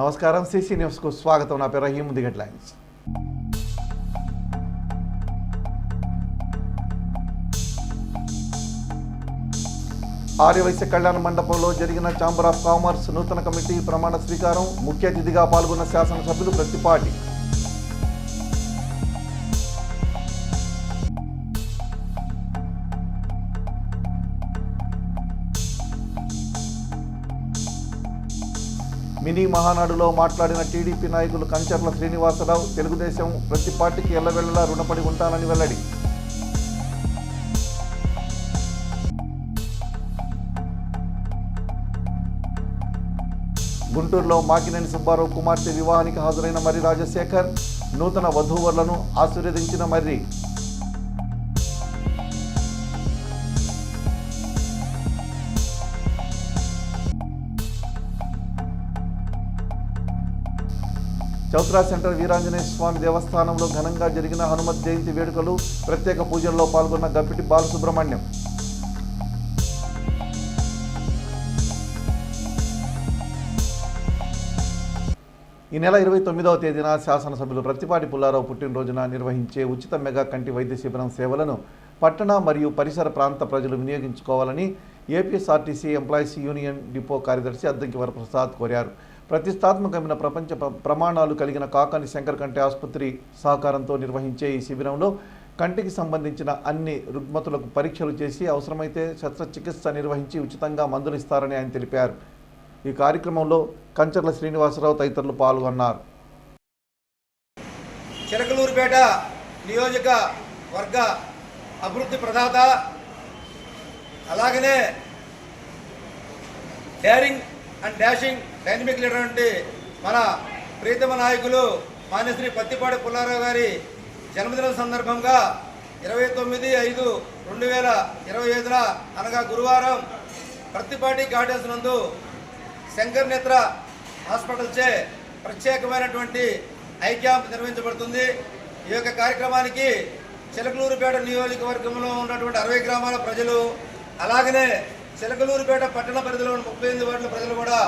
నమస్కారం, సిసి న్యూస్కు స్వాగతం. నా పేరు రహీం. ముందు హెడ్లైన్స్. ఆర్యవైశ్య కళ్యాణ మండపంలో జరిగిన ఛాంబర్ ఆఫ్ కామర్స్ నూతన కమిటీ ప్రమాణ స్వీకారం. ముఖ్య అతిథిగా పాల్గొన్న శాసనసభ్యులు ప్రత్తిపాటి. మినీ మహానాడులో మాట్లాడిన టీడీపీ నాయకులు కంచర్ల శ్రీనివాసరావు, తెలుగుదేశం ప్రతి పార్టీకి ఎల్లవెల్లలా రుణపడి ఉంటానని వెల్లడి. గుంటూరులో మాకినేని సుబ్బారావు కుమార్తె వివాహానికి హాజరైన మర్రి రాజశేఖర్, నూతన వధూవరులను ఆశీర్వదించిన మర్రి. చౌత్రా సెంటర్ వీరాంజనేయ స్వామి దేవస్థానంలో ఘనంగా జరిగిన హనుమత్ జయంతి వేడుకలు. ప్రత్యేక పూజల్లో పాల్గొన్న గప్పిటి బాలసుబ్రహ్మణ్యం. ఈ నెల 29వ తేదీన శాసనసభ్యులు ప్రత్తిపాటి పుల్లారావు పుట్టినరోజున నిర్వహించే ఉచిత మెగా కంటి వైద్య శిబిరం సేవలను పట్టణ మరియు పరిసర ప్రాంత ప్రజలు వినియోగించుకోవాలని ఏపీఎస్ఆర్టీసీ ఎంప్లాయీస్ యూనియన్ డిపో కార్యదర్శి అద్దంకి వరప్రసాద్ కోరారు. ప్రతిష్టాత్మకమైన ప్రపంచ ప్రమాణాలు కలిగిన కాకాని శంకర్ కంటి ఆసుపత్రి సహకారంతో నిర్వహించే ఈ శిబిరంలో కంటికి సంబంధించిన అన్ని రుగ్మతులకు పరీక్షలు చేసి అవసరమైతే శస్త్రచికిత్స నిర్వహించి ఉచితంగా మందులు ఇస్తారని ఆయన తెలిపారు. ఈ కార్యక్రమంలో కంచర్ల శ్రీనివాసరావు తదితరులు పాల్గొన్నారు. చిలకలూరుపేట నియోజకవర్గ అభివృద్ధి ప్రదాత, అలాగనే daring and dashing dynamic leader అంటే మన ప్రీతమ నాయకులు మాన్యశ్రీ ప్రత్తిపాటి పుల్లారావు గారి జన్మదినం సందర్భంగా 29/5/2025 అనగా గురువారం ప్రత్తిపాటి గార్డెన్స్ నందు శంకర్ నేత్ర హాస్పిటల్చే ప్రత్యేకమైనటువంటి ఐ క్యాంప్ నిర్వహించబడుతుంది. ఈ యొక్క కార్యక్రమానికి చిలకలూరుపేట నియోజకవర్గంలో ఉన్నటువంటి 60 గ్రామాల ప్రజలు, అలాగనే చిలకలూరుపేట పట్టణ పరిధిలో ఉన్న 38 వార్డుల ప్రజలు కూడా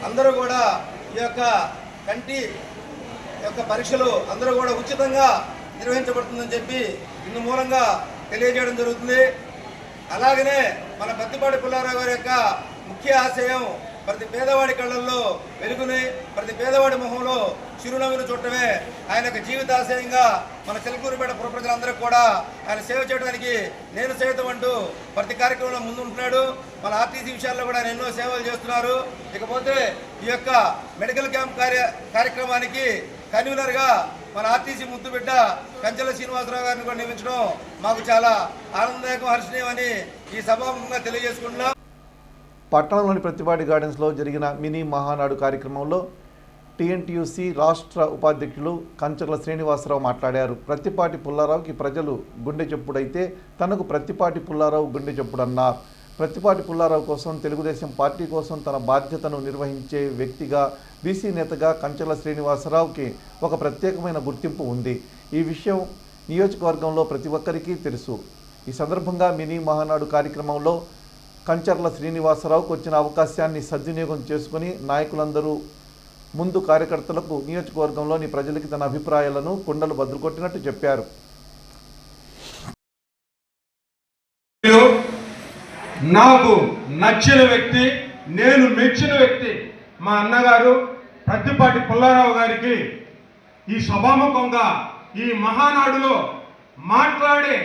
అందరూ కూడా ఈ యొక్క కంటి యొక్క పరీక్షలు అందరూ కూడా ఉచితంగా నిర్వహించబడుతుందని చెప్పి ఇందు మూలంగా తెలియజేయడం జరుగుతుంది. అలాగనే మన ప్రత్తిపాటి పుల్లారావు గారి యొక్క ముఖ్య ఆశయం ప్రతి పేదవాడి కళ్ళల్లో వెలుగుని, ప్రతి పేదవాడి మొహంలో చిరునవ్వును చుట్టమే ఆయన యొక్క జీవితాశయంగా మన చిలకలూరుపేట పుర ప్రజలందరూ కూడా ఆయన సేవ చేయడానికి నేను సైతం అంటూ ప్రతి కార్యక్రమంలో ముందుంటున్నాడు. మన ఆర్టీసీ విషయాల్లో కూడా ఎన్నో సేవలు చేస్తున్నారు. ఇకపోతే ఈ యొక్క మెడికల్ క్యాంప్ కార్యక్రమానికి కన్వీనర్గా మన ఆర్టీసీ ముద్దుబిడ్డ కంచెల శ్రీనివాసరావు గారిని కూడా నియమించడం మాకు చాలా ఆనందదాయకం, హర్షణీయమని ఈ సభాముఖంగా తెలియజేసుకుంటున్నాం. పట్టణంలోని ప్రత్తిపాటి గార్డెన్స్లో జరిగిన మినీ మహానాడు కార్యక్రమంలో టీఎన్టీయూసీ రాష్ట్ర ఉపాధ్యక్షులు కంచర్ల శ్రీనివాసరావు మాట్లాడారు. ప్రత్తిపాటి పుల్లారావుకి ప్రజలు గుండె చెప్పుడైతే తనకు ప్రత్తిపాటి పుల్లారావు గుండె చెప్పుడన్నారు. ప్రత్తిపాటి పుల్లారావు కోసం, తెలుగుదేశం పార్టీ కోసం తన బాధ్యతను నిర్వహించే వ్యక్తిగా, బీసీ నేతగా కంచర్ల శ్రీనివాసరావుకి ఒక ప్రత్యేకమైన గుర్తింపు ఉంది. ఈ విషయం నియోజకవర్గంలో ప్రతి ఒక్కరికి తెలుసు. ఈ సందర్భంగా మినీ మహానాడు కార్యక్రమంలో కంచర్ల శ్రీనివాసరావుకు వచ్చిన అవకాశాన్ని సద్వినియోగం చేసుకుని నాయకులందరూ ముందు కార్యకర్తలకు, నియోజకవర్గంలోని ప్రజలకి తన అభిప్రాయాలను కుండలు బదులుకొట్టినట్టు చెప్పారు. నాకు నచ్చిన వ్యక్తి, నేను మెచ్చిన వ్యక్తి మా అన్నగారు ప్రత్తిపాటి పుల్లారావు గారికి ఈ సభాముఖంగా ఈ మహానాడులో మాట్లాడే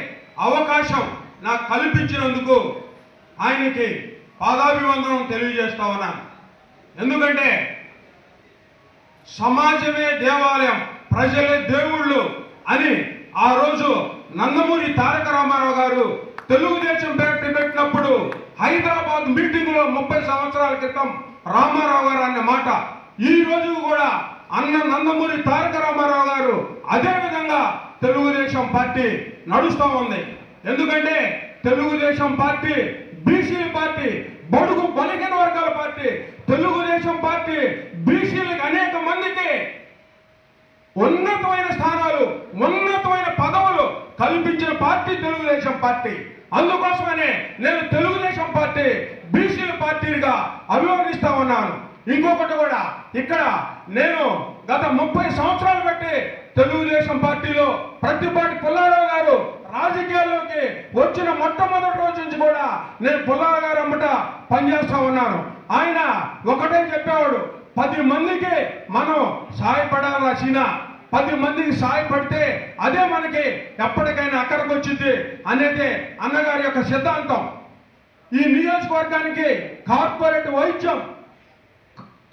అవకాశం నాకు కల్పించినందుకు ఆయనకి పాదాభివందనం తెలియజేస్తా ఉన్నాను. ఎందుకంటే సమాజమే దేవాలయం, ప్రజలే దేవుళ్ళు అని ఆ రోజు నందమూరి తారక రామారావు గారు తెలుగుదేశం పార్టీ పెట్టినప్పుడు హైదరాబాద్ మీటింగ్ లో 30 సంవత్సరాల క్రితం రామారావు గారు అన్న మాట ఈ రోజు కూడా అన్న నందమూరి తారక రామారావు గారు అదే విధంగా తెలుగుదేశం పార్టీ నడుస్తూ ఉంది. ఎందుకంటే తెలుగుదేశం పార్టీ బీసీ పార్టీ, బడుగు బలహీన వర్గాల పార్టీ. తెలుగుదేశం పార్టీ బీసీలకు అనేక మందికి ఉన్నతమైన స్థానాలు, ఉన్నతమైన పదవులు కల్పించిన పార్టీ తెలుగుదేశం పార్టీ. అందుకోసమనే నేను తెలుగుదేశం పార్టీ బీసీల పార్టీగా అభివర్ణిస్తా ఉన్నాను. ఇంకొకటి కూడా ఇక్కడ నేను గత 30 సంవత్సరాలు బట్టి తెలుగుదేశం పార్టీలో ప్రత్తిపాటి పుల్లారావు గారు రాజకీయాల్లోకి వచ్చిన మొట్టమొదటి రోజు నుంచి కూడా నేను పుల్లారావు గారు అమ్మట పనిచేస్తా ఉన్నాను. ఆయన ఒకటే చెప్పేవాడు, 10 మందికి మనం సహాయపడాలా సీనా, 10 మందికి సహాయపడితే అదే మనకి ఎప్పటికైనా అక్కడికి వచ్చింది అనేది అన్నగారి యొక్క సిద్ధాంతం. ఈ నియోజకవర్గానికి కార్పొరేట్ వైద్యం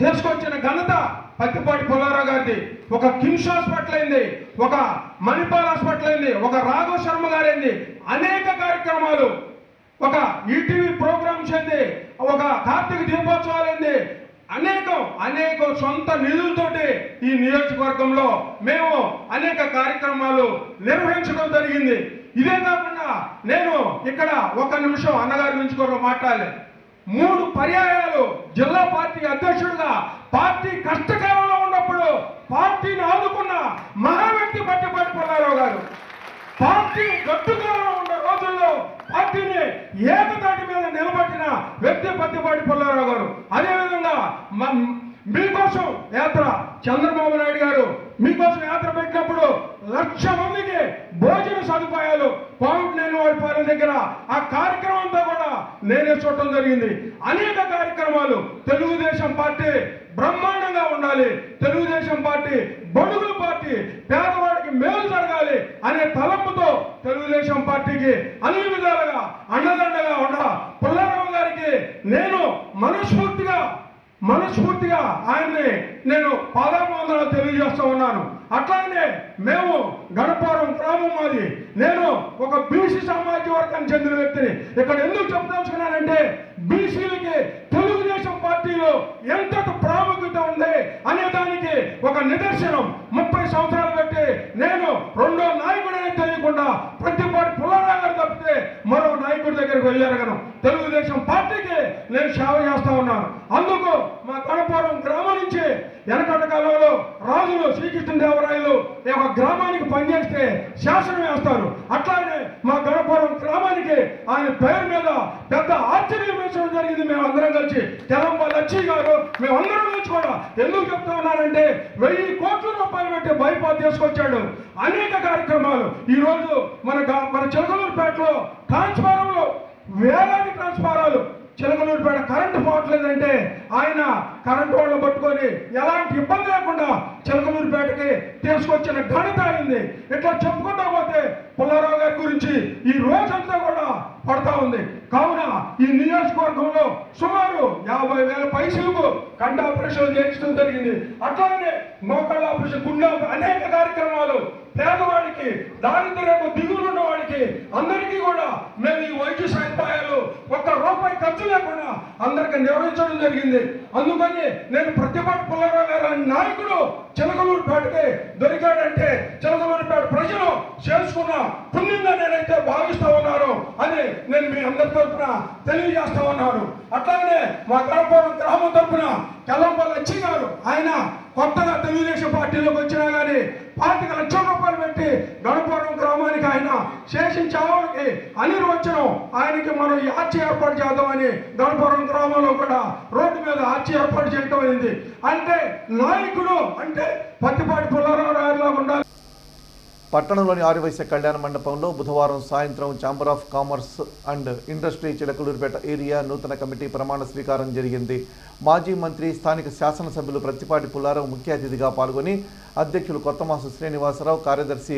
తీసుకొచ్చిన ఘనత ప్రత్తిపాటి పుల్లారావు గారిది. ఒక కిమ్స్ హాస్పిటల్ అయింది, ఒక మణిపాల్ హాస్పిటల్ అయింది, ఒక రాఘవ శర్మ గారైంది, అనేక కార్యక్రమాలు, ఒక ఈటీవీ ప్రోగ్రామ్స్ అయింది, ఒక కార్తీక దీపోత్సవాలు అయింది, అనేక సొంత నిధులతోటి ఈ నియోజకవర్గంలో మేము అనేక కార్యక్రమాలు నిర్వహించడం జరిగింది. ఇదే కాకుండా నేను ఇక్కడ 1 నిమిషం అన్నగారి గురించి కూడా మాట్లాడాలి. 3 పర్యాయాలు జిల్లా పార్టీ అధ్యక్షుడిగా పార్టీ కష్టకాలంలో ఉన్నప్పుడు పార్టీని ఆదుకున్న మహా వ్యక్తి ప్రత్తిపాటి పుల్లారావు గారు. పార్టీ గట్టుకాలంలో ఉన్న రోజుల్లో పార్టీని ఏకతాటి మీద నిలబెట్టిన వ్యక్తి ప్రత్తిపాటి పుల్లారావు గారు. అదేవిధంగా మీకోసం యాత్ర చంద్రబాబు నాయుడు గారు మీకోసం యాత్ర పెట్టినప్పుడు 1,00,000 మందికి భోజన సదుపాయాలు కోవిడ్-19 దగ్గర ఆ కార్యక్రమం అంతా కూడా నేనే చూడటం జరిగింది. అనేక కార్యక్రమాలు తెలుగుదేశం పార్టీ బ్రహ్మాండంగా ఉండాలి, తెలుగుదేశం పార్టీ బడుగుల పార్టీ, పేదవాడికి మేలు జరగాలి అనే తలంపుతో తెలుగుదేశం పార్టీకి అన్ని విధాలుగా అండదండగా ఉండ పుల్లారావు గారికి నేను మనస్ఫూర్తిగా ఆయన్ని నేను పాదాభివందనాలు తెలియజేస్తూ ఉన్నాను. అట్లానే మేము గణపురం గ్రామం మాది, నేను ఒక బీసీ సామాజిక వర్గానికి చెందిన వ్యక్తిని. ఇక్కడ ఎందుకు చెప్పదలుచుకున్నానంటే బీసీలకి తెలుగుదేశం పార్టీలో ఎంత ప్రాముఖ్యత ఉంది అనే దానికి ఒక నిదర్శనం. 30 సంవత్సరాలు బట్టి నేను రెండో నాయకుడనే తెలియకుండా ప్రత్తిపాటి పుల్లారావు గారు తప్పితే మరో నాయకుడి దగ్గరికి వెళ్ళారగను. తెలుగుదేశం పార్టీకి నేను సేవ చేస్తా ఉన్నాను. అందుకు మా గణపురం గ్రామం నుంచి వెనకటి కాలంలో రాజులు శ్రీకృష్ణదేవరాయలు ఒక గ్రామానికి పనిచేస్తే శాసనం వేస్తారు. అట్లానే మా గణపురం గ్రామానికి ఆయన పేరు మీద పెద్ద ఆశ్చర్యం వేసడం జరిగింది. మేమందరం కలిసి తెలంగాణ లక్ష్మి గారు మేమందరం కలిసి కూడా ఎందుకు చెప్తా ఉన్నానంటే 1000 కోట్ల రూపాయలు పెట్టి బైపాస్ తీసుకొచ్చాడు. అనేక కార్యక్రమాలు ఈరోజు మన చిలకలూరుపేటలో ట్రాన్స్ఫారంలో వేలాది ట్రాన్స్ఫారాలు చిలకలూరుపేట కరెంటు పోవట్లేదంటే ఆయన కరెంటు వాళ్ళని పట్టుకొని ఎలాంటి ఇబ్బంది లేకుండా చిలకలూరుపేటకి తీసుకొచ్చిన ఘనత అయింది. ఇట్లా చెప్పుకుంటా పోతే పుల్లారావు గారి గురించి ఈ రోజంతా కూడా పడతా ఉంది. కావున ఈ నియోజకవర్గంలో సుమారు 50,000 పైసలకు కండ ఆపరేషన్ చేయించడం జరిగింది. అట్లానే మోకాళ్ళ ఆపరేషన్, గుండె, అనేక కార్యక్రమాలు పేదవాడికి, దారిద్ర్యకు దిగులున్న వాడికి అందరికీ కూడా మేము ఈ వైద్య సదుపాయాలు 1 రూపాయి ఖర్చు లేకుండా అందరికి నిర్వహించడం జరిగింది. అందుకని నేను ప్రత్తిపాటి పుల్లారావు గారు నాయకుడు చిలకలూరుపేటకి దొరికాడంటే చిలకలూరుపేట ప్రజలు చేసుకున్న పుణ్యంగా నేనైతే భావిస్తా ఉన్నాను అని నేను మీ అందరి తరఫున తెలియజేస్తా ఉన్నాను. అట్లానే మా గణపురం గ్రామం తరఫున కెల్లంపల్లి లచ్చి గారు ఆయన కొత్తగా తెలుగుదేశం పార్టీలోకి వచ్చినా కానీ 5 లక్షల రూపాయలు పెట్టి గణపురం గ్రామానికి ఆయన శేషించావానికి అనిర్వచనం ఆయనకి మనం ఈ ఆర్చి ఏర్పాటు చేద్దామని గణపురం గ్రామంలో కూడా రోడ్డు మీద ఆర్చి ఏర్పాటు చేయడం అయింది. అంటే నాయకుడు అంటే ప్రత్తిపాటి పుల్లారావు గారిలా ఉండాలి. పట్టణంలోని ఆర్యవైశ్య కళ్యాణ మండపంలో బుధవారం సాయంత్రం chamber of commerce and industry Chilakaluripet area నూతన కమిటీ ప్రమాణ స్వీకారం జరిగింది. మాజీ మంత్రి, స్థానిక శాసనసభ్యులు ప్రత్తిపాటి పుల్లారావు ముఖ్య అతిథిగా పాల్గొని అధ్యక్షులు కొత్తమాసు శ్రీనివాసరావు, కార్యదర్శి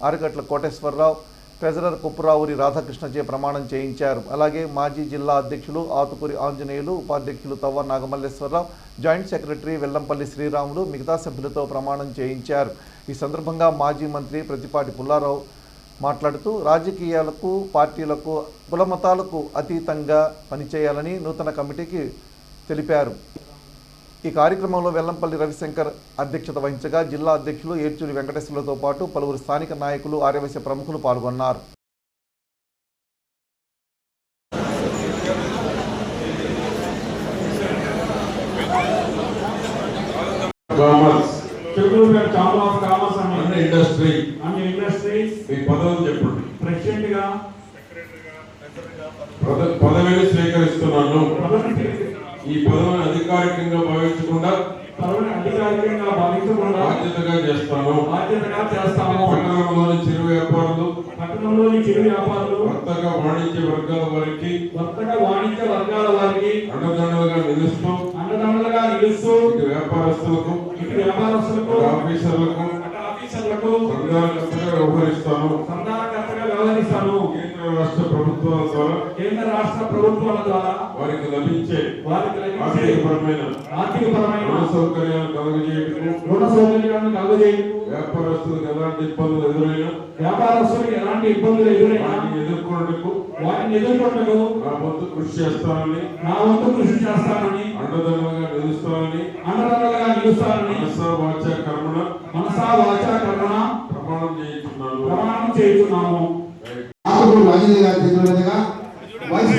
అరగట్ల కోటేశ్వరరావు, ట్రెజరర్ కుప్పురావురి రాధాకృష్ణచే ప్రమాణం చేయించారు. అలాగే మాజీ జిల్లా అధ్యక్షులు ఆతుకూరి ఆంజనేయులు, ఉపాధ్యక్షులు తవ్వ నాగమల్లేశ్వరరావు, జాయింట్ సెక్రటరీ వెల్లంపల్లి శ్రీరాములు మిగతా సభ్యులతో ప్రమాణం చేయించారు. ఈ సందర్భంగా మాజీ మంత్రి ప్రత్తిపాటి పుల్లారావు మాట్లాడుతూ రాజకీయాలకు, పార్టీలకు, కులమతాలకు అతీతంగా పనిచేయాలని నూతన కమిటీకి తెలిపారు. ఈ కార్యక్రమంలో వెల్లంపల్లి రవిశంకర్ అధ్యక్షత వహించగా జిల్లా అధ్యక్షులు ఏర్చూరి వెంకటేశ్వర్లతో పాటు పలువురు స్థానిక నాయకులు, ఆర్యవైశ్య ప్రముఖులు పాల్గొన్నారు. పదవిని స్వీకరిస్తున్నాను. ఈ పదవిని అధికారికంగా భావించు బాధ్యతగా చేస్తాము. పట్టణంలోని చిరు వ్యాపారులు వర్తక వాణిజ్య వర్గాల వారికి అండదండలుగా నిలుస్తూ ఇటు వ్యాపారస్తులకు ఆఫీసర్లకు సంధానకర్తగా వ్యవహరిస్తాను. కేంద్ర రాష్ట్ర ప్రభుత్వాల ద్వారా వారికి లభించే ఆర్థికపరమైన రుణ సౌకర్యాలను కలుగజేయటకు వ్యాపారస్తులకు ఎలాంటి ఇబ్బందులు ఎదురైనా వాటిని ఎదుర్కొంటకు నా వంతు కృషి చేస్తానని అండదండలుగా నిలుస్తానని మనసా వాచా కర్మణ ప్రమాణం చేస్తున్నాము. రాజేంద్ర గారి చేతులుగా వైస్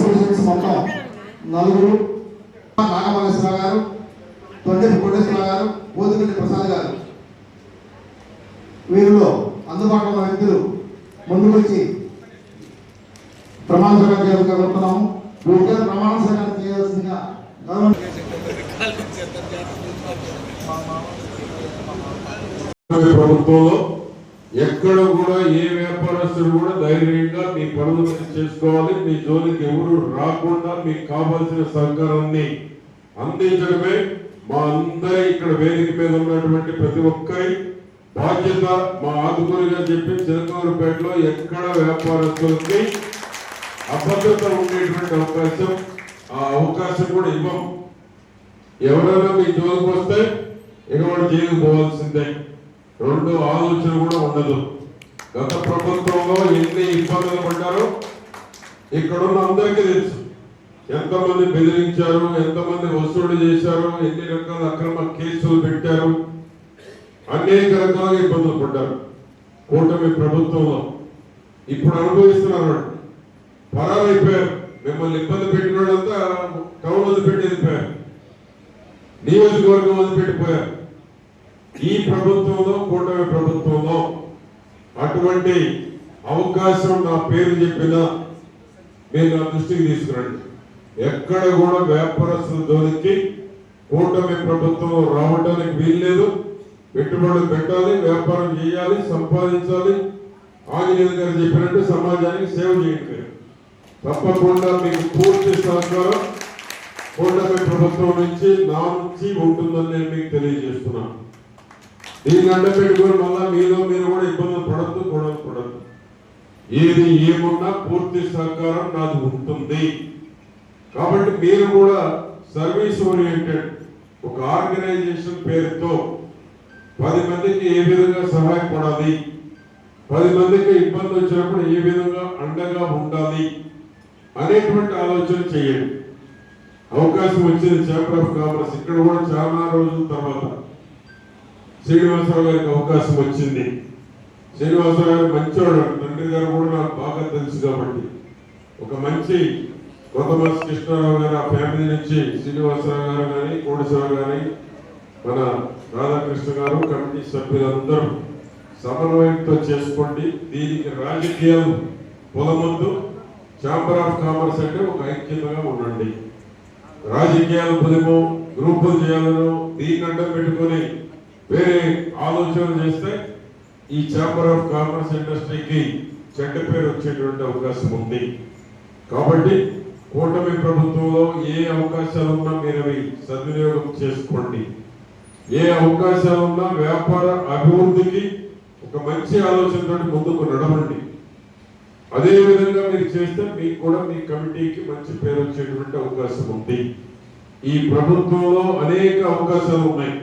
ప్రెసిడెంట్స్ మొత్తం 4 నాగమల్లేశ్వరరావు గారు, తొండెపు కోటేశ్వరరావు గారు, పోతుగంటి ప్రసాద్ గారు. వీరిలో అందుబాటులో ఉన్న వ్యక్తులు ముందుకొచ్చి ప్రమాణ స్వీకారం కోరుతున్నాము. వీరితో ప్రమాణ స్వీకారం చేయాల్సిందిగా ప్రభుత్వంలో ఎక్కడ కూడా ఏ వ్యాపారస్తుడు కూడా ధైర్యంగా మీ పనులు చేసుకోవాలి. మీ జోలికి ఎవరు రాకుండా మీకు కావాల్సిన సహకారాన్ని అందించడమే మా అందరి ఇక్కడ వేదిక మీద ఉన్నటువంటి ప్రతి ఒక్కరి బాధ్యత. మా ఆదుకునిగా చెప్పి చిలకూరుపేటలో ఎక్కడ వ్యాపారస్తులకి అభద్రత ఉండేటువంటి ఆ అవకాశం కూడా ఇవ్వం. ఎవరైనా మీ జోలికి వస్తే ఇక వాడు జైలుకు పోవాల్సిందే. రెండో ఆలోచన కూడా ఉండదు. గత ప్రభుత్వంలో ఎన్ని ఇబ్బందులు పడ్డారో ఇక్కడున్న అందరికీ తెలుసు. ఎంతమంది బెదిరించారు, ఎంతమంది వసూలు చేశారు, ఎన్ని రకాల అక్రమ కేసులు పెట్టారు, అనేక రకాలుగా ఇబ్బందులు పడ్డారు కూటమి ప్రభుత్వంలో. ఇప్పుడు అనుభవిస్తున్నారు. పరారైపోయారు. మిమ్మల్ని ఇబ్బంది పెట్టిన వాళ్ళంతా టౌన్ వదిలిపెట్టి వెళ్ళిపోయారు, నియోజకవర్గం వదిలిపెట్టిపోయారు. ఈ ప్రభుత్వంలో, కూటమి ప్రభుత్వంలో అటువంటి అవకాశం నా పేరు చెప్పినా మీరు నా దృష్టికి తీసుకురండి. ఎక్కడ కూడా వ్యాపారస్తుల జోలికి కూటమి ప్రభుత్వం రావడానికి వీల్లేదు. పెట్టుబడులు పెట్టాలి, వ్యాపారం చేయాలి, సంపాదించాలి. ఆంజనేయులు గారు చెప్పినట్టు సమాజానికి సేవ చేయండి. తప్పకుండా మీకు పూర్తి సహకారం కూటమి ప్రభుత్వం నుంచి నా నుంచి ఉంటుందని నేను మీకు తెలియజేస్తున్నాను. దీన్ని అడ్డ పెట్టుకుని మళ్ళా మీరు కూడా ఇబ్బందులు పడద్దు. ఏది ఏమున్నా పూర్తి సహకారం నాది ఉంటుంది. కాబట్టి మీరు కూడా సర్వీస్ ఓరియంటెడ్ ఒక ఆర్గనైజేషన్ పేరుతో 10 మందికి ఏ విధంగా సహాయపడాలి, 10 మందికి ఇబ్బంది వచ్చినప్పుడు ఏ విధంగా అండగా ఉండాలి అనేటువంటి ఆలోచన చేయండి. అవకాశం వచ్చింది ఛాంబర్ ఆఫ్ కామర్స్ ఇక్కడ కూడా చాలా రోజుల తర్వాత శ్రీనివాసరావు గారికి అవకాశం వచ్చింది. శ్రీనివాసరావు గారు మంచివాడు, తండ్రి గారు కూడా నాకు బాగా తెలుసు. కాబట్టి ఒక మంచి కొత్తమల్లి కృష్ణారావు గారు ఆ ఫ్యామిలీ నుంచి శ్రీనివాసరావు గారు కానీ, కోటేశ్వరరావు కానీ, మన రాధాకృష్ణ గారు, కమిటీ సభ్యులందరూ సమన్వయంతో చేసుకోండి. దీనికి రాజకీయాలు పొలమొద్దు. ఛాంబర్ ఆఫ్ కామర్స్ అంటే ఒక ఐక్యతగా ఉండండి. రాజకీయాలు పొలిమో గ్రూపులు చేయాలను దీన్ని అడ్డం పెట్టుకొని వేరే ఆలోచనలు చేస్తే ఈ ఛాంబర్ ఆఫ్ కామర్స్ ఇండస్ట్రీకి చెడ్డ పేరు వచ్చేటువంటి అవకాశం ఉంది. కాబట్టి కూటమి ప్రభుత్వంలో ఏ అవకాశాలు ఉన్నా మీరు అవి సద్వినియోగం చేసుకోండి. ఏ అవకాశాలు ఉన్నా వ్యాపార అభివృద్ధికి ఒక మంచి ఆలోచనతో ముందుకు నడవండి. అదే విధంగా మీరు చేస్తే మీకు కూడా మీ కమిటీకి మంచి పేరు వచ్చేటువంటి అవకాశం ఉంది. ఈ ప్రభుత్వంలో అనేక అవకాశాలు ఉన్నాయి.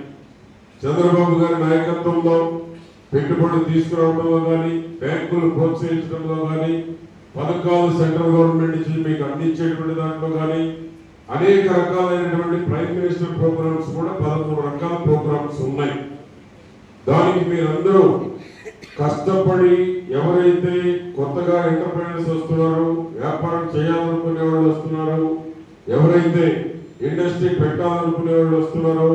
చంద్రబాబు గారి నాయకత్వంలో పెట్టుబడులు తీసుకురావడంలో కానీ, బ్యాంకులు ప్రోత్సహించడంలో కానీ, పథకాలు సెంట్రల్ గవర్నమెంట్ నుంచి మీకు అందించేటువంటి దాంట్లో కానీ అనేక రకాలైనటువంటి ప్రైమ్ మినిస్టర్ ప్రోగ్రామ్స్ కూడా 13 రకాల ప్రోగ్రామ్స్ ఉన్నాయి. దానికి మీరందరూ కష్టపడి ఎవరైతే కొత్తగా ఎంటర్ప్రైనర్స్ వస్తున్నారో, వ్యాపారం చేయాలనుకునే వాళ్ళు వస్తున్నారో, ఎవరైతే ఇండస్ట్రీ పెట్టాలనుకునే వాళ్ళు వస్తున్నారో,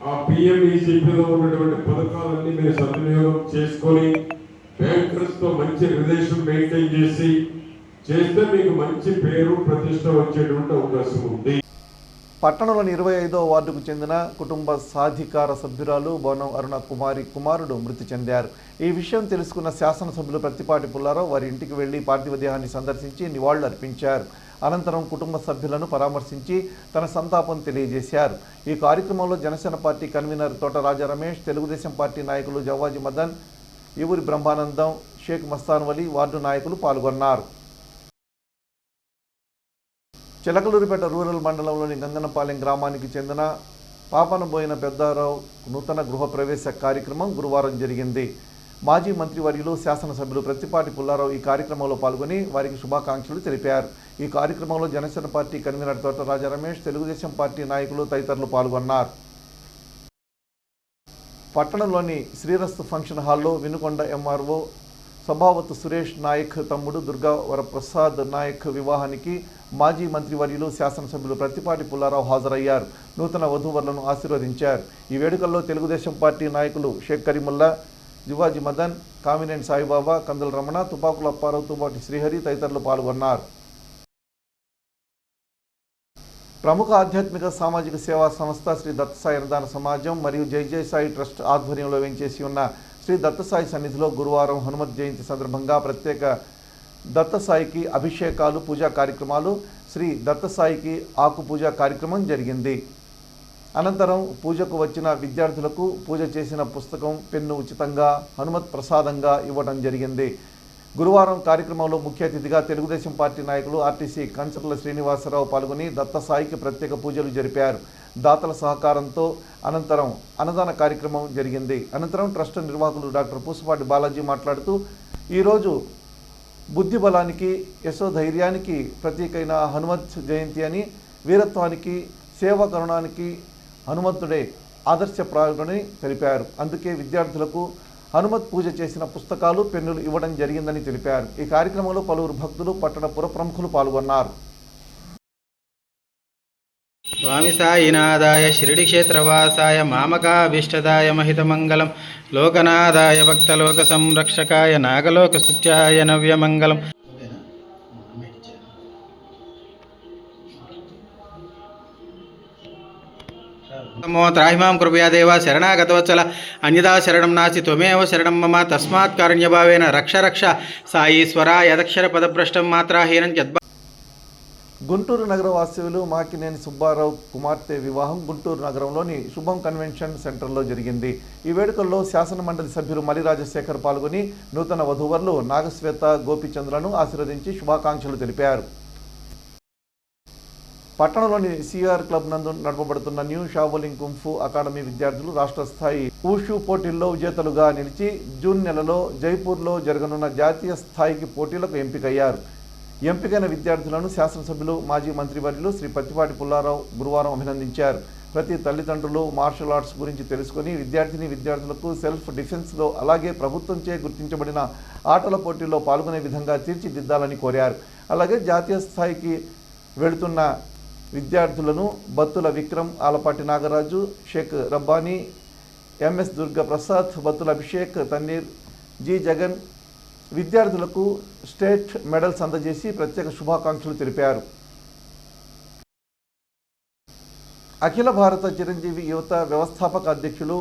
ఆ PMEGPలో ఉన్నటువంటి పథకాలన్నీ మీరు సద్వినియోగం చేసుకొని బ్యాంకర్స్ తో మంచి రిలేషన్ మెయింటైన్ చేస్తే మీకు మంచి పేరు ప్రతిష్ట వచ్చేటువంటి అవకాశం ఉంది. పట్టణంలోని 25వ వార్డుకు చెందిన కుటుంబ సాధికార సభ్యురాలు బోనం అరుణ కుమారి కుమారుడు మృతి చెందారు. ఈ విషయం తెలుసుకున్న శాసనసభ్యులు ప్రత్తిపాటి పుల్లారావు వారి ఇంటికి వెళ్లి పార్థివ దేహాన్ని సందర్శించి నివాళులు అర్పించారు. అనంతరం కుటుంబ సభ్యులను పరామర్శించి తన సంతాపం తెలియజేశారు. ఈ కార్యక్రమంలో జనసేన పార్టీ కన్వీనర్ తోట రాజా రమేష్, తెలుగుదేశం పార్టీ నాయకులు జవాజీ మదన్, ఈవూరి బ్రహ్మానందం, షేక్ మస్తాన్ వలి, వార్డు నాయకులు పాల్గొన్నారు. చిలకలూరిపేట రూరల్ మండలంలోని గంగనపాలెం గ్రామానికి చెందిన పాపనబోయిన పెద్దారావు నూతన గృహప్రవేశ కార్యక్రమం గురువారం జరిగింది. మాజీ మంత్రివర్యులు శాసనసభ్యులు ప్రత్తిపాటి పుల్లారావు ఈ కార్యక్రమంలో పాల్గొని వారికి శుభాకాంక్షలు తెలిపారు. ఈ కార్యక్రమంలో జనసేన పార్టీ కన్వీనర్ తోట రాజా రమేష్, తెలుగుదేశం పార్టీ నాయకులు తదితరులు పాల్గొన్నారు. పట్టణంలోని శ్రీరస్తు ఫంక్షన్ హాల్లో వినుకొండ ఎంఆర్ఓ సభావత్ సురేష్ నాయక్ తమ్ముడు దుర్గా వరప్రసాద్ నాయక్ వివాహానికి మాజీ మంత్రివర్యులు శాసనసభ్యులు ప్రత్తిపాటి పుల్లారావు హాజరయ్యారు. నూతన వధూవరులను ఆశీర్వదించారు. ఈ వేడుకల్లో తెలుగుదేశం పార్టీ నాయకులు షేక్ కరీముల్లా, జువాజీ మదన్, కామినేని సాయిబాబా, కందుల రమణ, తుపాకుల అప్పారావు, తుబాటి శ్రీహరి తదితరులు పాల్గొన్నారు. ప్రముఖ ఆధ్యాత్మిక సామాజిక సేవా సంస్థ శ్రీ దత్తసాయి అన్నదాన సమాజం మరియు జై జై సాయి ట్రస్ట్ ఆధ్వర్యంలో వేంచేసి ఉన్న శ్రీ దత్తసాయి సన్నిధిలో గురువారం హనుమత్ జయంతి సందర్భంగా ప్రత్యేక దత్తసాయికి అభిషేకాలు, పూజా కార్యక్రమాలు, శ్రీ దత్తసాయికి ఆకు పూజ కార్యక్రమం జరిగింది. అనంతరం పూజకు వచ్చిన విద్యార్థులకు పూజ చేసిన పుస్తకం, పెన్ను ఉచితంగా హనుమత్ ప్రసాదంగా ఇవ్వడం జరిగింది. గురువారం కార్యక్రమంలో ముఖ్య అతిథిగా తెలుగుదేశం పార్టీ నాయకులు ఆర్టీసీ కంచర్ల శ్రీనివాసరావు పాల్గొని దత్తసాయికి ప్రత్యేక పూజలు జరిపారు. దాతల సహకారంతో అనంతరం అన్నదాన కార్యక్రమం జరిగింది. అనంతరం ట్రస్ట్ నిర్వాహకులు డాక్టర్ పూసపాటి బాలాజీ మాట్లాడుతూ ఈరోజు బుద్ధి బలానికి, యశోధైర్యానికి ప్రతీకైన హనుమత్ జయంతి అని, వీరత్వానికి, సేవా కరుణానికి హనుమంతుడే ఆదర్శప్రాయుడని తెలిపారు. అందుకే విద్యార్థులకు హనుమత్ పూజ చేసిన పుస్తకాలు, పెన్నులు ఇవ్వడం జరిగిందని తెలిపారు. ఈ కార్యక్రమంలో పలువురు భక్తులు, పట్టణ పుర ప్రముఖులు పాల్గొన్నారు. స్వామి సాయినాథాయ షిరిడిక్షేత్రవాసాయ మామకాభీష్టదాయ మహితమంగళం లోకనాథాయ భక్తలోక సంరక్షకాయ నాగలోక స్తుత్యాయ నవ్యమంగళం. నమో త్రాహిమాం కృపయా దేవ శరణాగతవత్సల అన్యదా శరణం నాసి త్వమేవ శరణం మమ తస్మాత్ కారుణ్యభావేన రక్ష రక్ష సాయీశ్వర యదక్షర పదభ్రష్టం మాత్రాహీనం యద్భ. గుంటూరు నగర వాస్తవ్యులు మాకినేని సుబ్బారావు కుమార్తె వివాహం గుంటూరు నగరంలోని శుభం కన్వెన్షన్ సెంటర్లో జరిగింది. ఈ వేడుకల్లో శాసన మండలి సభ్యులు మలి రాజశేఖర్ పాల్గొని నూతన వధూవరులు నాగశ్వేత, గోపిచంద్రను ఆశీర్వదించి శుభాకాంక్షలు తెలిపారు. పట్టణంలోని సిఆర్ క్లబ్ నందు నడపబడుతున్న న్యూ షావోలింగ్ కుంఫు అకాడమీ విద్యార్థులు రాష్ట్ర స్థాయి ఊషు పోటీల్లో విజేతలుగా నిలిచి జూన్ నెలలో జైపూర్లో జరగనున్న జాతీయ స్థాయికి పోటీలకు ఎంపికయ్యారు. ఎంపికైన విద్యార్థులను శాసనసభ్యులు మాజీ మంత్రివర్యులు శ్రీ ప్రత్తిపాటి పుల్లారావు గురువారం అభినందించారు. ప్రతి తల్లిదండ్రులు మార్షల్ ఆర్ట్స్ గురించి తెలుసుకుని విద్యార్థులకు సెల్ఫ్ డిఫెన్స్లో అలాగే ప్రభుత్వంచే గుర్తించబడిన ఆటల పోటీల్లో పాల్గొనే విధంగా తీర్చిదిద్దాలని కోరారు. అలాగే జాతీయ స్థాయికి వెళుతున్న విద్యార్థులను బత్తుల విక్రమ్, ఆలపాటి నాగరాజు, షేక్ రబ్బానీ, ఎంఎస్ దుర్గా ప్రసాద్, బత్తుల అభిషేక్, తన్నీర్, జి జగన్ విద్యార్థులకు స్టేట్ మెడల్స్ అందజేసి ప్రత్యేక శుభాకాంక్షలు తెలిపారు. అఖిల భారత చిరంజీవి యువత వ్యవస్థాపక అధ్యక్షులు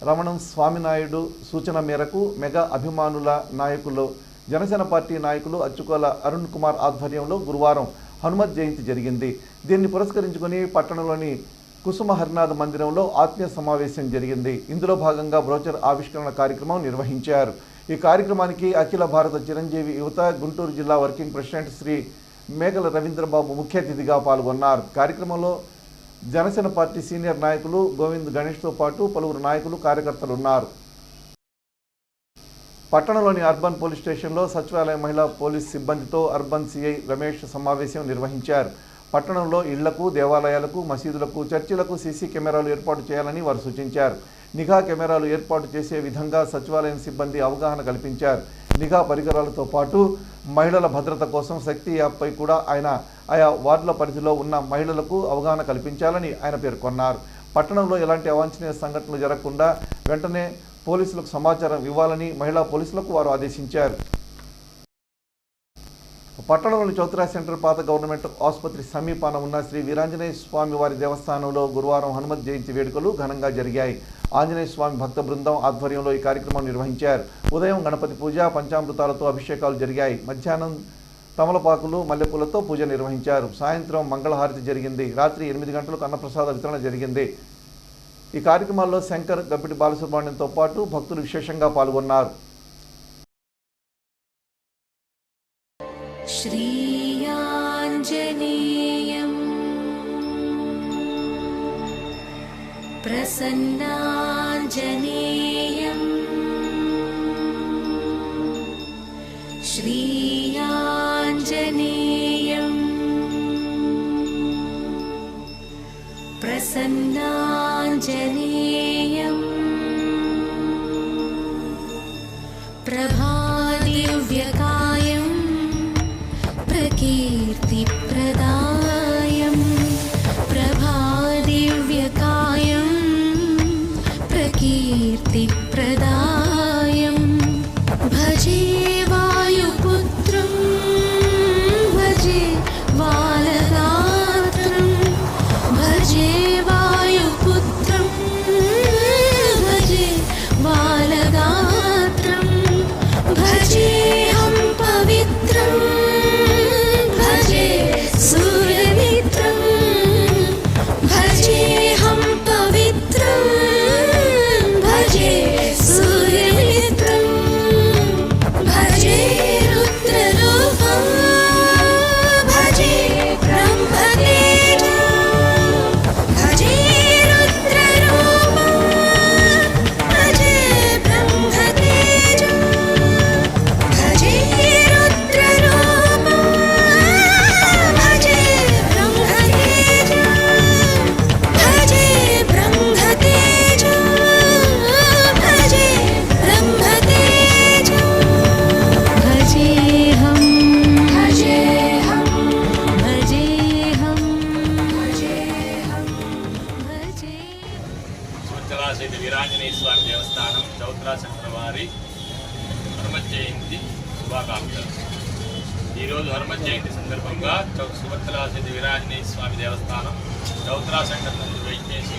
రమణం స్వామినాయుడు సూచన మేరకు మెగా అభిమానుల నాయకులు జనసేన పార్టీ నాయకులు అచ్చుకోల అరుణ్ కుమార్ ఆధ్వర్యంలో గురువారం హనుమత్ జయంతి జరిగింది. దీన్ని పురస్కరించుకుని పట్టణంలోని కుసుమ హరినాథ మందిరంలో ఆత్మీయ సమావేశం జరిగింది. ఇందులో భాగంగా బ్రోచర్ ఆవిష్కరణ కార్యక్రమం నిర్వహించారు. ఈ కార్యక్రమానికి అఖిల భారత చిరంజీవి యువత గుంటూరు జిల్లా వర్కింగ్ ప్రెసిడెంట్ శ్రీ మేఘల రవీంద్రబాబు ముఖ్య అతిథిగా పాల్గొన్నారు. కార్యక్రమంలో జనసేన పార్టీ సీనియర్ నాయకులు గోవింద్ గణేష్తో పాటు పలువురు నాయకులు, కార్యకర్తలు ఉన్నారు. పట్టణంలోని అర్బన్ పోలీస్ స్టేషన్లో సచివాలయ మహిళా పోలీస్ సిబ్బందితో అర్బన్ సిఐ రమేష్ సమావేశం నిర్వహించారు. పట్టణంలో ఇళ్లకు, దేవాలయాలకు, మసీదులకు, చర్చిలకు సీసీ కెమెరాలు ఏర్పాటు చేయాలని వారు సూచించారు. నిఘా కెమెరాలు ఏర్పాటు చేసే విధంగా సచివాలయం సిబ్బంది అవగాహన కల్పించారు. నిఘా పరికరాలతో పాటు మహిళల భద్రత కోసం శక్తి యాప్పై కూడా ఆయన ఆయా వార్డుల పరిధిలో ఉన్న మహిళలకు అవగాహన కల్పించాలని ఆయన పేర్కొన్నారు. పట్టణంలో ఎలాంటి అవాంఛనీయ సంఘటనలు జరగకుండా వెంటనే పోలీసులకు సమాచారం ఇవ్వాలని మహిళా పోలీసులకు వారు ఆదేశించారు. పట్టణంలోని చౌత్రా సెంటర్ పాత గవర్నమెంట్ ఆసుపత్రి సమీపాన ఉన్న శ్రీ వీరాంజనేయ స్వామి వారి దేవస్థానంలో గురువారం హనుమత్ జయంతి వేడుకలు ఘనంగా జరిగాయి. ఆంజనేయ స్వామి భక్త బృందం ఆధ్వర్యంలో ఈ కార్యక్రమం నిర్వహించారు. ఉదయం గణపతి పూజ, పంచామృతాలతో అభిషేకాలు జరిగాయి. మధ్యాహ్నం తమలపాకులు, మల్లెపూలతో పూజ నిర్వహించారు. సాయంత్రం మంగళహారతి జరిగింది. రాత్రి 8 గంటలకు అన్నప్రసాద వితరణ జరిగింది. ఈ కార్యక్రమాల్లో శంకర్, గబ్బిటి బాలసుబ్రహ్మణ్యంతో పాటు భక్తులు విశేషంగా పాల్గొన్నారు. श्रीयाञ्जनेयं प्रसन्नाञ्जनेयं श्रीयाञ्जनेयं प्रसन्नाञ्जनेयं प्रभादिव्यकायं प्रकीर्तिप्रदायं प्रभादिव्यकायं प्रकीर्तिप्रदायं भजे वायुपुत्रं भजे बालगात्रं भजे वायुपुत्रं भजे बालगात्रं भजेऽहं पवित्रं सूर्यमित्रं भजेऽहं पवित्रं भजे सूर्यमित्रं भजे रुद्ररूपं भजे ब्रह्मतेजं भजे रुद्ररूपं भजे ब्रह्मतेजं भजे रुद्ररूपं శ్రీ వీరాంజనేయ స్వామి దేవస్థానం చౌత్రా సెంటర్ వారి హనుమత్ జయంతి శుభాకాంక్షలు. ఈరోజు హనుమత్ జయంతి సందర్భంగా సువర్తలాసిద్ధి వీరాంజనేయ స్వామి దేవస్థానం చౌత్రా సెంటర్ నందు వేయించేసి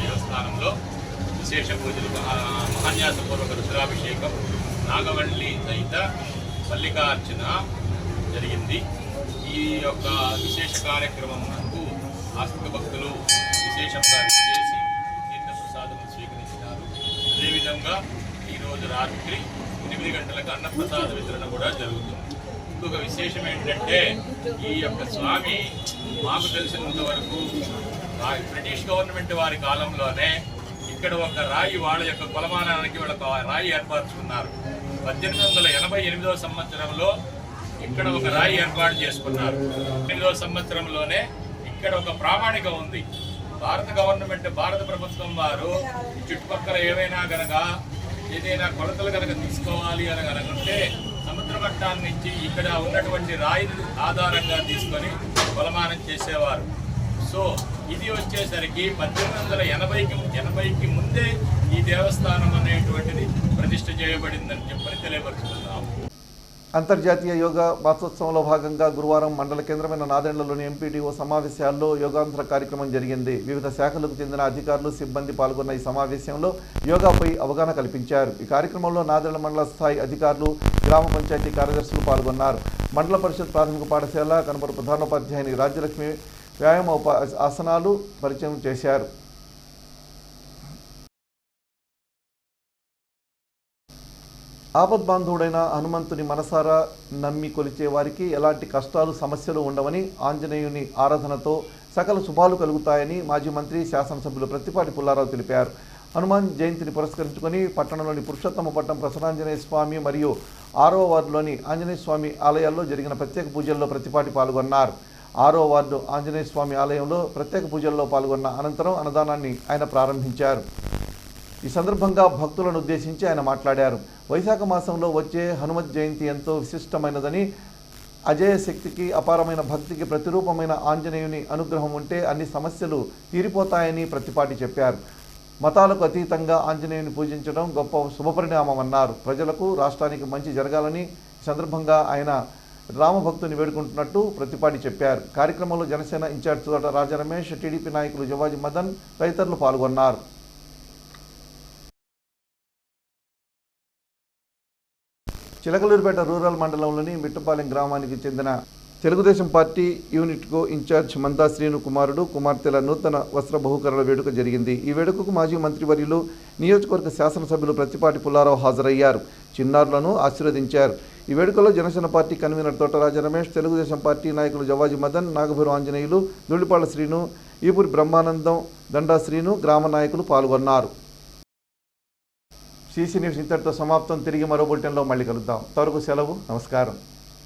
దేవస్థానంలో విశేష పూజలు, మహాన్యాసపూర్వక రుద్రాభిషేకం, నాగవల్లి సహిత మల్లికార్చన జరిగింది. ఈ యొక్క విశేష కార్యక్రమం నందు ఆస్తిక భక్తులు విశేషంగా చేసి తీర్థప్రసాదం స్వీకరించినారు. అదేవిధంగా ఈరోజు రాత్రి 8 గంటలకు అన్నప్రసాద వితరణ కూడా జరుగుతుంది. ఇంకొక విశేషం ఏంటంటే, ఈ యొక్క స్వామి మాకు తెలిసినంత వరకు బ్రిటిష్ గవర్నమెంట్ వారి కాలంలోనే ఇక్కడ ఒక రాయి వాళ్ళ యొక్క కొలమానానికి వాళ్ళ రాయి ఏర్పరచుకున్నారు. 1888వ సంవత్సరంలో ఇక్కడ ఒక రాయి ఏర్పాటు చేసుకున్నారు. 8వ సంవత్సరంలోనే ఇక్కడ ఒక ప్రామాణిక ఉంది. భారత గవర్నమెంట్, భారత ప్రభుత్వం వారు చుట్టుపక్కల ఏదైనా కొలతలు కనుక తీసుకోవాలి అని కనుకుంటే సముద్ర మట్టాన్ని నుంచి ఇక్కడ ఉన్నటువంటి రాయిని ఆధారంగా తీసుకొని కొలమానం చేసేవారు. సో ఇది వచ్చేసరికి 1880కి ముందే ఈ దేవస్థానం అనేటువంటిది ప్రతిష్ఠ చేయబడిందని చెప్పని తెలియపరుచుకున్నాము. అంతర్జాతీయ యోగా మాసోత్సవంలో భాగంగా గురువారం మండల కేంద్రమైన నాదెండ్లలోని ఎంపీడీఓ సమావేశాల్లో యోగాంధ్ర కార్యక్రమం జరిగింది. వివిధ శాఖలకు చెందిన అధికారులు, సిబ్బంది పాల్గొన్న ఈ సమావేశంలో యోగాపై అవగాహన కల్పించారు. ఈ కార్యక్రమంలో నాదెండ్ల మండల స్థాయి అధికారులు, గ్రామ పంచాయతీ కార్యదర్శులు పాల్గొన్నారు. మండల పరిషత్ ప్రాథమిక పాఠశాల కనపరు ప్రధానోపాధ్యాయుని రాజ్యలక్ష్మి వ్యాయామ ఆసనాలు పరిచయం చేశారు. ఆపద్బాంధవుడైన హనుమంతుని మనసారా నమ్మి కొలిచే వారికి ఎలాంటి కష్టాలు, సమస్యలు ఉండవని, ఆంజనేయుని ఆరాధనతో సకల శుభాలు కలుగుతాయని మాజీ మంత్రి, శాసనసభ్యులు ప్రత్తిపాటి పుల్లారావు తెలిపారు. హనుమాన్ జయంతిని పురస్కరించుకొని పట్టణంలోని పురుషోత్తమపట్నం ప్రసన్నాంజనేయ స్వామి మరియు 6వ వార్డులోని ఆంజనేయ స్వామి ఆలయాల్లో జరిగిన ప్రత్యేక పూజల్లో ప్రత్తిపాటి పాల్గొన్నారు. 6వ వార్డు ఆంజనేయ స్వామి ఆలయంలో ప్రత్యేక పూజల్లో పాల్గొన్న అనంతరం అన్నదానాన్ని ఆయన ప్రారంభించారు. ఈ సందర్భంగా భక్తులను ఉద్దేశించి ఆయన మాట్లాడారు. వైశాఖ మాసంలో వచ్చే హనుమత్ జయంతి ఎంతో విశిష్టమైనదని, అజయ శక్తికి, అపారమైన భక్తికి ప్రతిరూపమైన ఆంజనేయుని అనుగ్రహం ఉంటే అన్ని సమస్యలు తీరిపోతాయని ప్రత్తిపాటి చెప్పారు. మతాలకు అతీతంగా ఆంజనేయుని పూజించడం గొప్ప శుభపరిణామమన్నారు. ప్రజలకు, రాష్ట్రానికి మంచి జరగాలని సందర్భంగా ఆయన రామభక్తుని వేడుకుంటున్నట్టు ప్రతిపాటి చెప్పారు. కార్యక్రమంలో జనసేన ఇన్ఛార్జ్ తోట రాజా రమేష్, టీడీపీ నాయకులు జవాజీ మదన్ తదితరులు పాల్గొన్నారు. చిలకలూరుపేట రూరల్ మండలంలోని మిట్టపాలెం గ్రామానికి చెందిన తెలుగుదేశం పార్టీ యూనిట్కో ఇన్ఛార్జ్ మందా శ్రీను కుమారుడు కుమార్తెల నూతన వస్త్ర బహుకరణ వేడుక జరిగింది. ఈ వేడుకకు మాజీ మంత్రివర్యులు నియోజకవర్గ శాసనసభ్యులు ప్రత్తిపాటి పుల్లారావు హాజరయ్యారు. చిన్నారులను ఆశీర్వదించారు. ఈ వేడుకలో జనసేన పార్టీ కన్వీనర్ తోట రాజా రమేష్, తెలుగుదేశం పార్టీ నాయకులు జవాజీ మదన్, నాగభూరు ఆంజనేయులు, దుళ్లిపాళ్ల శ్రీను, ఈపూరి బ్రహ్మానందం, దండా శ్రీను, గ్రామ నాయకులు పాల్గొన్నారు. CC న్యూస్ ఇంతటితో సమాప్తం. తిరిగి మరో బులెటిన్లో మళ్ళీ కలుద్దాం. అంతవరకు సెలవు. నమస్కారం.